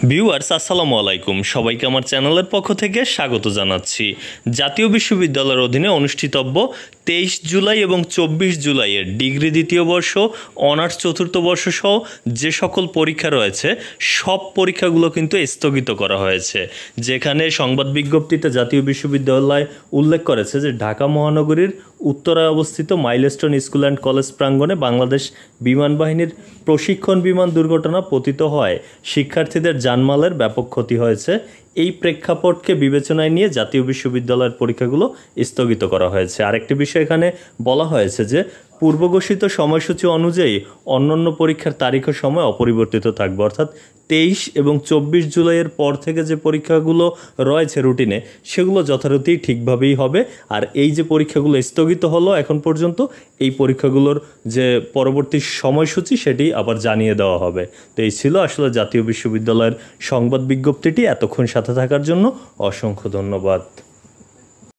Viewers আসসালামু আলাইকুম, সবাইকে আমার চ্যানেলের পক্ষ থেকে স্বাগত জানাচ্ছি। জাতীয় বিশ্ববিদ্যালয়ের অধীনে অনুষ্ঠিতব্য 23 জুলাই এবং 24 জুলাইয়ের ডিগ্রি দ্বিতীয় বর্ষ, অনার্স চতুর্থ বর্ষ সহ যে সকল পরীক্ষা রয়েছে সব পরীক্ষাগুলো কিন্তু স্থগিত করা হয়েছে। যেখানে সংবাদ বিজ্ঞপ্তিতে জাতীয় বিশ্ববিদ্যালয় উল্লেখ করেছে যে ঢাকা মহানগরীর উত্তরায় অবস্থিত মাইলস্টোন স্কুল অ্যান্ড কলেজ প্রাঙ্গণে বাংলাদেশ বিমান বাহিনীর প্রশিক্ষণ বিমান দুর্ঘটনা পতিত হয়, শিক্ষার্থীদের জানমালের ব্যাপক ক্ষতি হয়েছে। এই প্রেক্ষাপটকে বিবেচনায় নিয়ে জাতীয় বিশ্ববিদ্যালয়ের পরীক্ষাগুলো স্থগিত করা হয়েছে। আরেকটি বিষয় এখানে বলা হয়েছে যে পূর্বঘোষিত সময়সূচি অনুযায়ী অন্যান্য পরীক্ষার তারিখ ও সময় অপরিবর্তিত থাকবে, অর্থাৎ 23 এবং 24 জুলাইয়ের পর থেকে যে পরীক্ষাগুলো রয়েছে রুটিনে সেগুলো যথারীতি ঠিকভাবেই হবে। আর এই যে পরীক্ষাগুলো স্থগিত হলো এখন পর্যন্ত, এই পরীক্ষাগুলোর যে পরবর্তী সময়সূচি সেটি আবার জানিয়ে দেওয়া হবে। তো এই ছিল আসলে জাতীয় বিশ্ববিদ্যালয়ের সংবাদ বিজ্ঞপ্তিটি। এতক্ষণ সাথে থাকার জন্য অসংখ্য ধন্যবাদ।